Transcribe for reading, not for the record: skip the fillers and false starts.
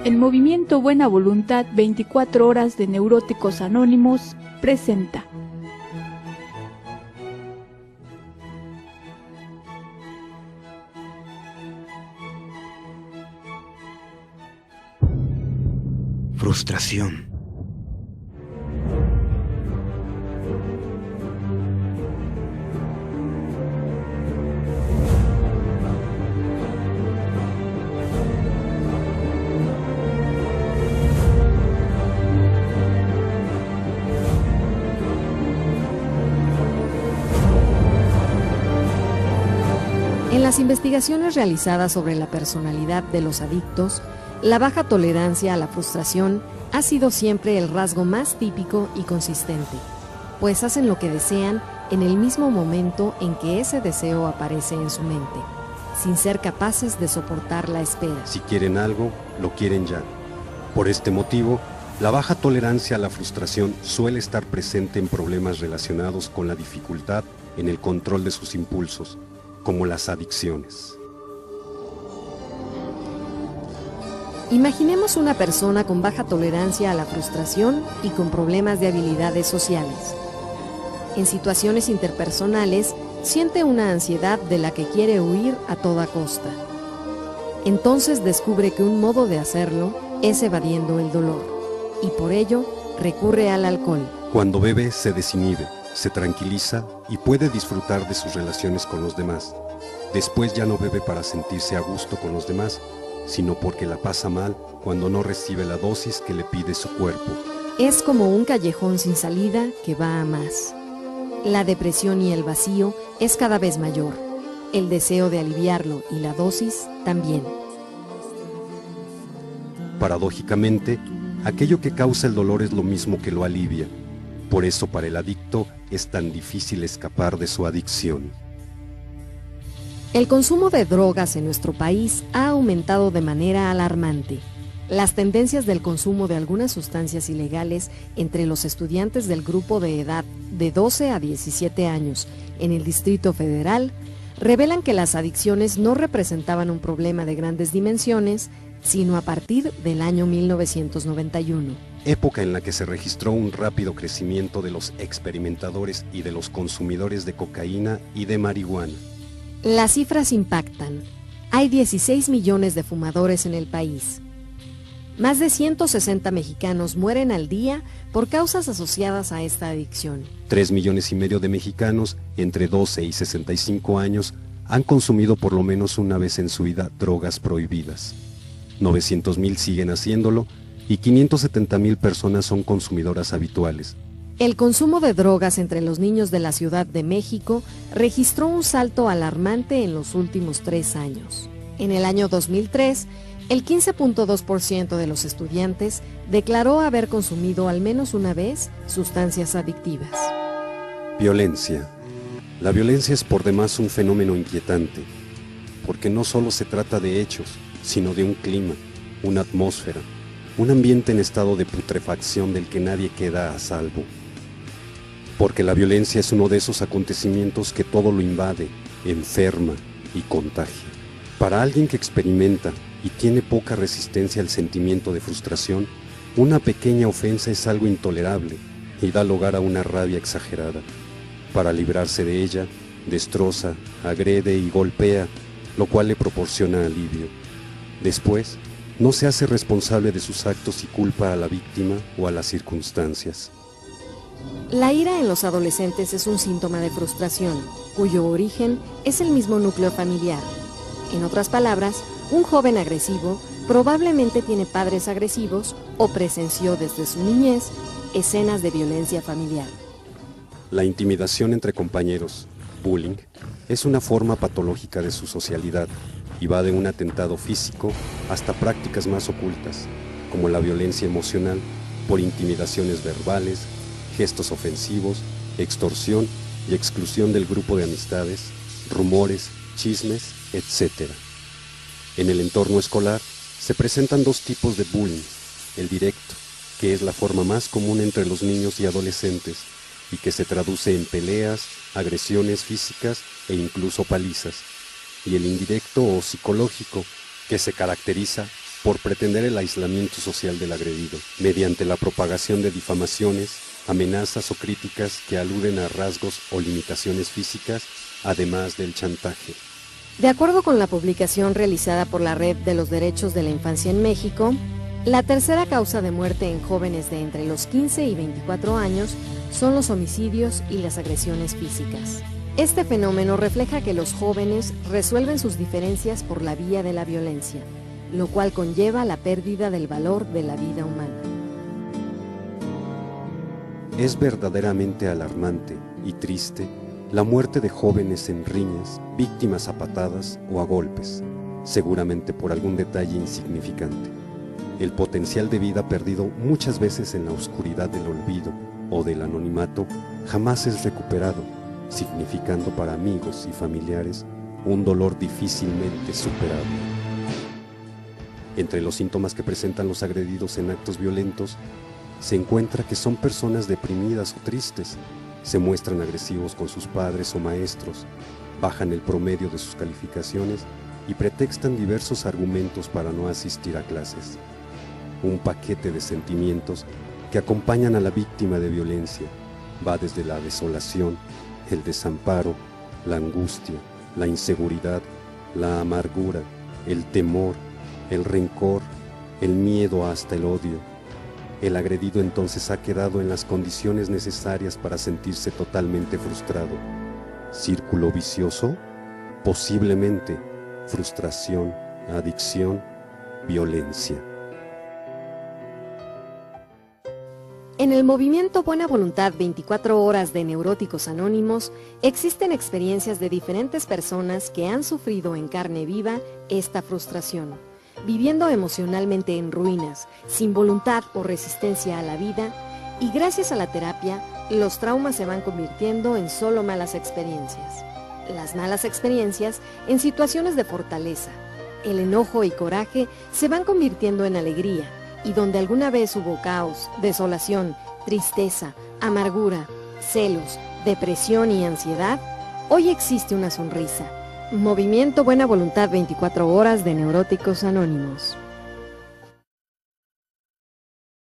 El movimiento Buena Voluntad 24 Horas de Neuróticos Anónimos presenta Frustración. En las investigaciones realizadas sobre la personalidad de los adictos, la baja tolerancia a la frustración ha sido siempre el rasgo más típico y consistente, pues hacen lo que desean en el mismo momento en que ese deseo aparece en su mente, sin ser capaces de soportar la espera. Si quieren algo, lo quieren ya. Por este motivo, la baja tolerancia a la frustración suele estar presente en problemas relacionados con la dificultad en el control de sus impulsos, como las adicciones. Imaginemos una persona con baja tolerancia a la frustración y con problemas de habilidades sociales. En situaciones interpersonales, siente una ansiedad de la que quiere huir a toda costa. Entonces descubre que un modo de hacerlo es evadiendo el dolor, y por ello recurre al alcohol. Cuando bebe, se desinhibe, se tranquiliza y puede disfrutar de sus relaciones con los demás. Después ya no bebe para sentirse a gusto con los demás, sino porque la pasa mal cuando no recibe la dosis que le pide su cuerpo. Es como un callejón sin salida que va a más. La depresión y el vacío es cada vez mayor. El deseo de aliviarlo y la dosis también. Paradójicamente, aquello que causa el dolor es lo mismo que lo alivia. Por eso para el adicto es tan difícil escapar de su adicción. El consumo de drogas en nuestro país ha aumentado de manera alarmante. Las tendencias del consumo de algunas sustancias ilegales entre los estudiantes del grupo de edad de 12 a 17 años en el Distrito Federal revelan que las adicciones no representaban un problema de grandes dimensiones, sino a partir del año 1991. Época en la que se registró un rápido crecimiento de los experimentadores y de los consumidores de cocaína y de marihuana. Las cifras impactan. Hay 16 millones de fumadores en el país. Más de 160 mexicanos mueren al día por causas asociadas a esta adicción. 3,5 millones de mexicanos entre 12 y 65 años han consumido por lo menos una vez en su vida drogas prohibidas. 900,000 siguen haciéndolo y 570,000 personas son consumidoras habituales. El consumo de drogas entre los niños de la Ciudad de México registró un salto alarmante en los últimos 3 años. En el año 2003, el 15.2% de los estudiantes declaró haber consumido al menos una vez sustancias adictivas. Violencia. La violencia es por demás un fenómeno inquietante, porque no solo se trata de hechos, sino de un clima, una atmósfera, un ambiente en estado de putrefacción del que nadie queda a salvo. Porque la violencia es uno de esos acontecimientos que todo lo invade, enferma y contagia. Para alguien que experimenta y tiene poca resistencia al sentimiento de frustración, una pequeña ofensa es algo intolerable y da lugar a una rabia exagerada. Para librarse de ella, destroza, agrede y golpea, lo cual le proporciona alivio. Después, no se hace responsable de sus actos y culpa a la víctima o a las circunstancias. La ira en los adolescentes es un síntoma de frustración, cuyo origen es el mismo núcleo familiar. En otras palabras, un joven agresivo probablemente tiene padres agresivos o presenció desde su niñez escenas de violencia familiar. La intimidación entre compañeros, bullying, es una forma patológica de su socialidad y va de un atentado físico hasta prácticas más ocultas, como la violencia emocional por intimidaciones verbales, gestos ofensivos, extorsión y exclusión del grupo de amistades, rumores, chismes, etc. En el entorno escolar se presentan 2 tipos de bullying: el directo, que es la forma más común entre los niños y adolescentes y que se traduce en peleas, agresiones físicas e incluso palizas, y el indirecto o psicológico, que se caracteriza por pretender el aislamiento social del agredido, mediante la propagación de difamaciones, amenazas o críticas que aluden a rasgos o limitaciones físicas, además del chantaje. De acuerdo con la publicación realizada por la Red de los Derechos de la Infancia en México, la tercera causa de muerte en jóvenes de entre los 15 y 24 años son los homicidios y las agresiones físicas. Este fenómeno refleja que los jóvenes resuelven sus diferencias por la vía de la violencia, lo cual conlleva la pérdida del valor de la vida humana. Es verdaderamente alarmante y triste la muerte de jóvenes en riñas, víctimas a patadas o a golpes, seguramente por algún detalle insignificante. El potencial de vida perdido muchas veces en la oscuridad del olvido o del anonimato jamás es recuperado, significando para amigos y familiares un dolor difícilmente superable. Entre los síntomas que presentan los agredidos en actos violentos, se encuentra que son personas deprimidas o tristes, se muestran agresivos con sus padres o maestros, bajan el promedio de sus calificaciones y pretextan diversos argumentos para no asistir a clases. Un paquete de sentimientos que acompañan a la víctima de violencia va desde la desolación, el desamparo, la angustia, la inseguridad, la amargura, el temor, el rencor, el miedo hasta el odio. El agredido entonces ha quedado en las condiciones necesarias para sentirse totalmente frustrado. ¿Círculo vicioso? Posiblemente. Frustración, adicción, violencia. En el movimiento Buena Voluntad 24 Horas de Neuróticos Anónimos existen experiencias de diferentes personas que han sufrido en carne viva esta frustración, viviendo emocionalmente en ruinas, sin voluntad o resistencia a la vida, y gracias a la terapia, los traumas se van convirtiendo en solo malas experiencias. Las malas experiencias en situaciones de fortaleza. El enojo y coraje se van convirtiendo en alegría, y donde alguna vez hubo caos, desolación, tristeza, amargura, celos, depresión y ansiedad, hoy existe una sonrisa. Movimiento Buena Voluntad 24 Horas de Neuróticos Anónimos.